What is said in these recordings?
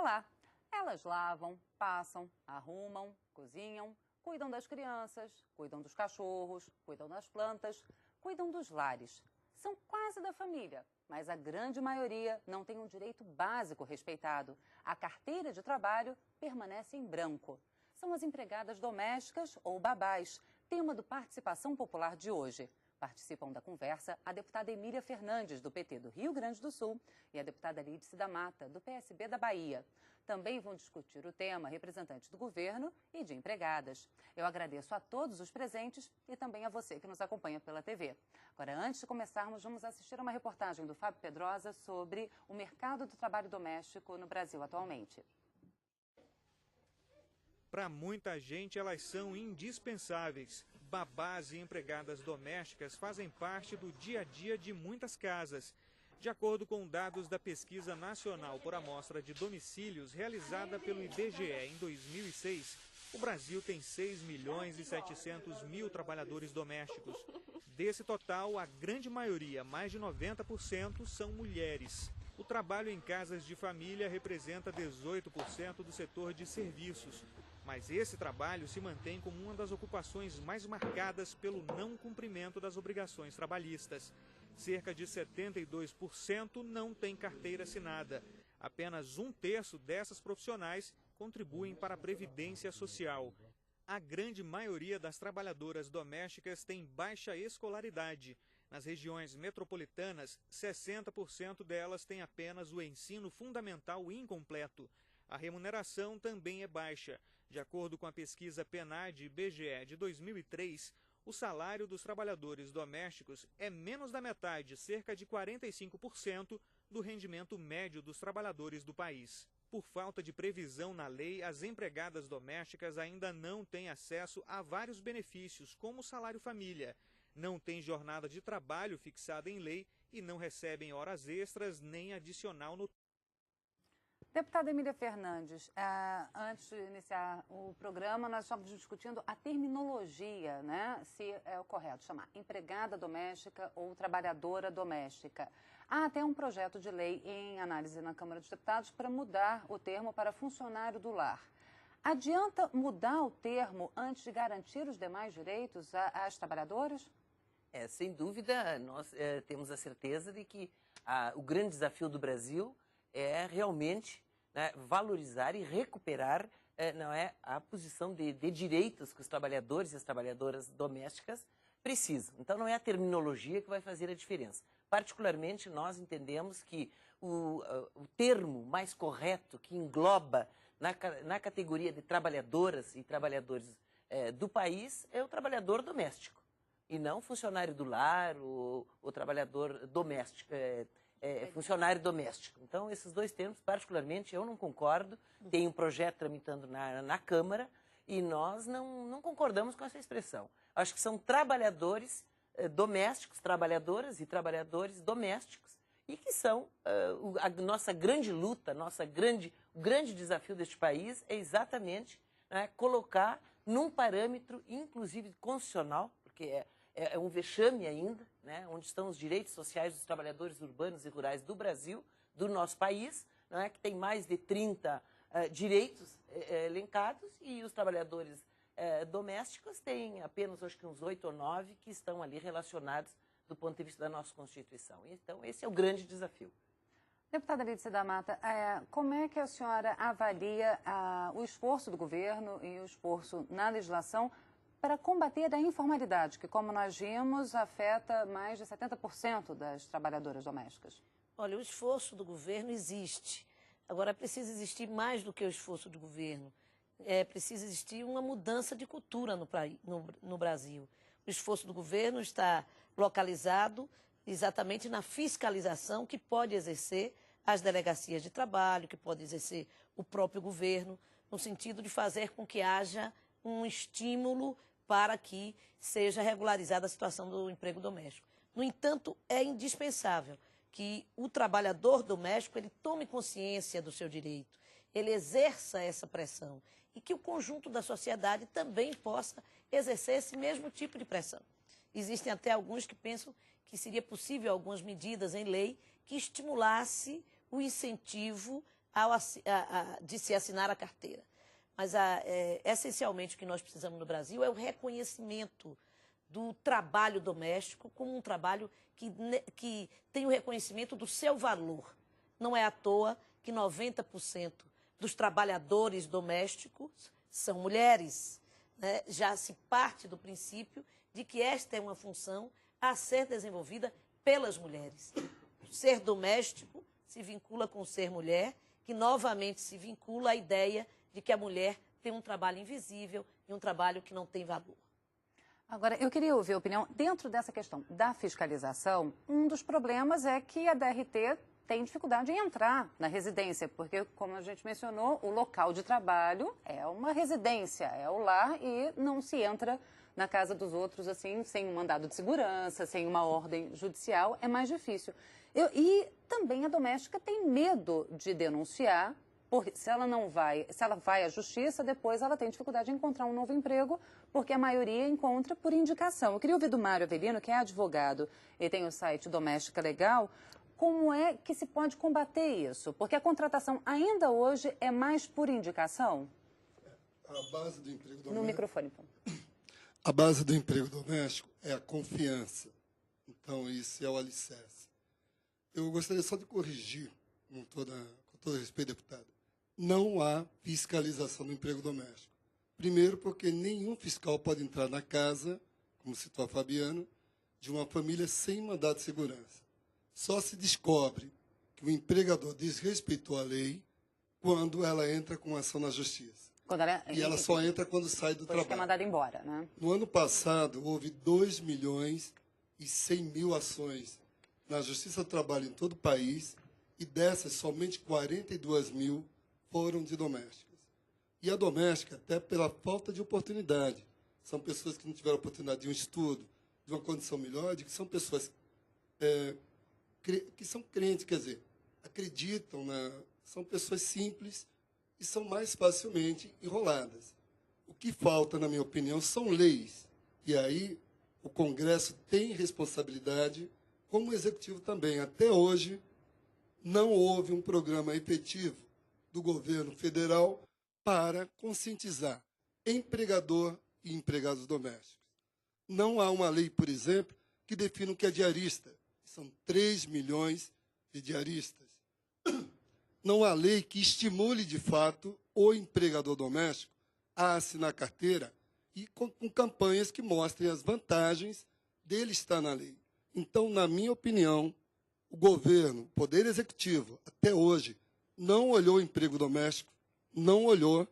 lá. Elas lavam, passam, arrumam, cozinham, cuidam das crianças, cuidam dos cachorros, cuidam das plantas, cuidam dos lares. São quase da família, mas a grande maioria não tem um direito básico respeitado. A carteira de trabalho permanece em branco. São as empregadas domésticas ou babás, tema do Participação Popular de hoje. Participam da conversa a deputada Emília Fernandes, do PT do Rio Grande do Sul, e a deputada Lídice da Mata, do PSB da Bahia. Também vão discutir o tema representantes do governo e de empregadas. Eu agradeço a todos os presentes e também a você que nos acompanha pela TV. Agora, antes de começarmos, vamos assistir a uma reportagem do Fábio Pedrosa sobre o mercado do trabalho doméstico no Brasil atualmente. Para muita gente, elas são indispensáveis. Babás e empregadas domésticas fazem parte do dia a dia de muitas casas. De acordo com dados da Pesquisa Nacional por Amostra de Domicílios, realizada pelo IBGE em 2006, o Brasil tem 6 milhões e 700 mil trabalhadores domésticos. Desse total, a grande maioria, mais de 90%, são mulheres. O trabalho em casas de família representa 18% do setor de serviços. Mas esse trabalho se mantém como uma das ocupações mais marcadas pelo não cumprimento das obrigações trabalhistas. Cerca de 72% não tem carteira assinada. Apenas 1/3 dessas profissionais contribuem para a Previdência Social. A grande maioria das trabalhadoras domésticas tem baixa escolaridade. Nas regiões metropolitanas, 60% delas têm apenas o ensino fundamental incompleto. A remuneração também é baixa. De acordo com a pesquisa PNAD-IBGE de 2003, o salário dos trabalhadores domésticos é menos da metade, cerca de 45%, do rendimento médio dos trabalhadores do país. Por falta de previsão na lei, as empregadas domésticas ainda não têm acesso a vários benefícios, como o salário-família. Não têm jornada de trabalho fixada em lei e não recebem horas extras nem adicional no. Deputada Emília Fernandes, antes de iniciar o programa, nós estávamos discutindo a terminologia, né? Se é o correto chamar empregada doméstica ou trabalhadora doméstica. Há até um projeto de lei em análise na Câmara dos Deputados para mudar o termo para funcionário do lar. Adianta mudar o termo antes de garantir os demais direitos às trabalhadoras? Sem dúvida, nós temos a certeza de que o grande desafio do Brasil é realmente, né, valorizar e recuperar a posição de direitos que os trabalhadores e as trabalhadoras domésticas precisam. Então, não é a terminologia que vai fazer a diferença. Particularmente, nós entendemos que o termo mais correto, que engloba na categoria de trabalhadoras e trabalhadores do país, é o trabalhador doméstico, e não funcionário do lar ou trabalhador doméstico. Funcionário doméstico. Então, esses dois termos, particularmente, eu não concordo. Tem um projeto tramitando na Câmara e nós não concordamos com essa expressão. Acho que são trabalhadores domésticos, trabalhadoras e trabalhadores domésticos, e que são a nossa grande luta, o grande desafio deste país é exatamente, né, colocar num parâmetro, inclusive constitucional, porque é um vexame ainda, né, onde estão os direitos sociais dos trabalhadores urbanos e rurais do Brasil, do nosso país, não é, que tem mais de 30 direitos elencados, e os trabalhadores domésticos têm apenas, acho que uns 8 ou 9 que estão ali relacionados do ponto de vista da nossa Constituição. Então, esse é o grande desafio. Deputada Lídice da Mata, como é que a senhora avalia o esforço do governo e o esforço na legislação para combater a informalidade, que, como nós vimos, afeta mais de 70% das trabalhadoras domésticas? Olha, o esforço do governo existe. Agora, precisa existir mais do que o esforço do governo. Precisa existir uma mudança de cultura no Brasil. O esforço do governo está localizado exatamente na fiscalização que pode exercer as delegacias de trabalho, que pode exercer o próprio governo, no sentido de fazer com que haja um estímulo para que seja regularizada a situação do emprego doméstico. No entanto, é indispensável que o trabalhador doméstico ele tome consciência do seu direito, ele exerça essa pressão e que o conjunto da sociedade também possa exercer esse mesmo tipo de pressão. Existem até alguns que pensam que seria possível algumas medidas em lei que estimulasse o incentivo de se assinar a carteira. Mas, essencialmente, o que nós precisamos no Brasil é o reconhecimento do trabalho doméstico como um trabalho que tem o reconhecimento do seu valor. Não é à toa que 90% dos trabalhadores domésticos são mulheres, né? Já se parte do princípio de que esta é uma função a ser desenvolvida pelas mulheres. O ser doméstico se vincula com o ser mulher, que novamente se vincula à ideia de que a mulher tem um trabalho invisível e um trabalho que não tem valor. Agora, eu queria ouvir a opinião, dentro dessa questão da fiscalização, um dos problemas é que a DRT tem dificuldade em entrar na residência, porque, como a gente mencionou, o local de trabalho é uma residência, é o lar, e não se entra na casa dos outros assim, sem um mandado de segurança, sem uma ordem judicial, é mais difícil. E também a doméstica tem medo de denunciar, porque se ela vai à justiça, depois ela tem dificuldade em encontrar um novo emprego, porque a maioria encontra por indicação. Eu queria ouvir do Mário Avelino, que é advogado e tem o site Doméstica Legal, como é que se pode combater isso? Porque a contratação ainda hoje é mais por indicação? A base do emprego doméstico. No microfone, por favor. A base do emprego doméstico é a confiança. Então, isso é o alicerce. Eu gostaria só de corrigir, com todo respeito, deputada. Não há fiscalização do emprego doméstico. Primeiro, porque nenhum fiscal pode entrar na casa, como citou a Fabiana, de uma família sem mandado de segurança. Só se descobre que o empregador desrespeitou a lei quando ela entra com ação na justiça. E ela só entra quando sai do trabalho. Que é mandada embora, né? No ano passado, houve 2.100.000 ações na Justiça do Trabalho em todo o país, e dessas, somente 42.000 foram de domésticas. E a doméstica, até pela falta de oportunidade. São pessoas que não tiveram oportunidade de um estudo, de uma condição melhor, de que são pessoas que são crentes, quer dizer, acreditam, são pessoas simples e são mais facilmente enroladas. O que falta, na minha opinião, são leis. E aí o Congresso tem responsabilidade, como o Executivo também. Até hoje, não houve um programa efetivo do governo federal para conscientizar empregador e empregados domésticos. Não há uma lei, por exemplo, que defina o que é diarista. São 3 milhões de diaristas. Não há lei que estimule, de fato, o empregador doméstico a assinar carteira e com campanhas que mostrem as vantagens dele estar na lei. Então, na minha opinião, o governo, o Poder Executivo, até hoje, não olhou o emprego doméstico, não olhou,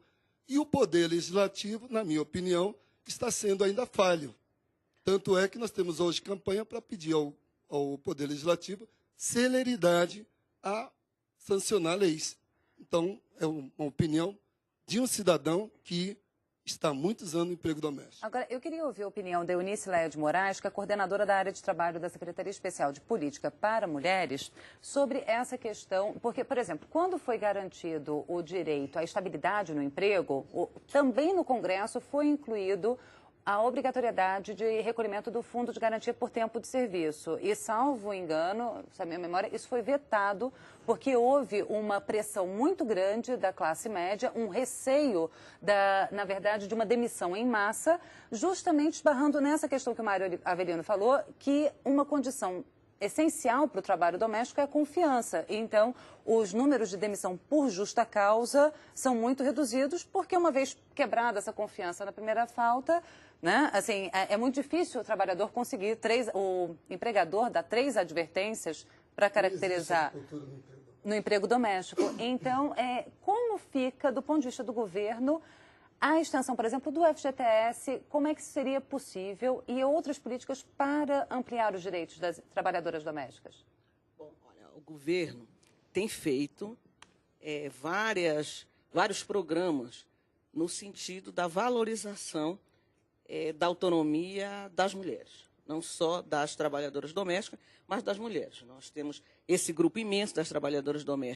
e o Poder Legislativo, na minha opinião, está sendo ainda falho. Tanto é que nós temos hoje campanha para pedir ao Poder Legislativo celeridade a sancionar leis. Então, é uma opinião de um cidadão que está há muitos anos no emprego doméstico. Agora, eu queria ouvir a opinião da Eunice Leia de Moraes, que é coordenadora da área de trabalho da Secretaria Especial de Política para Mulheres, sobre essa questão, porque, por exemplo, quando foi garantido o direito à estabilidade no emprego, também no Congresso foi incluído a obrigatoriedade de recolhimento do Fundo de Garantia por Tempo de Serviço. E, salvo engano, se a minha memória, isso foi vetado porque houve uma pressão muito grande da classe média, um receio, na verdade, de uma demissão em massa, justamente esbarrando nessa questão que o Mário Avelino falou, que uma condição essencial para o trabalho doméstico é a confiança. Então, os números de demissão por justa causa são muito reduzidos, porque uma vez quebrada essa confiança na primeira falta, né, assim, é muito difícil o trabalhador conseguir o empregador dar 3 advertências para caracterizar no emprego doméstico. Então, como fica, do ponto de vista do governo, a extensão, por exemplo, do FGTS, como é que seria possível, e outras políticas para ampliar os direitos das trabalhadoras domésticas? Bom, olha, o governo tem feito vários programas no sentido da valorização da autonomia das mulheres, não só das trabalhadoras domésticas, mas das mulheres. Nós temos esse grupo imenso das trabalhadoras domésticas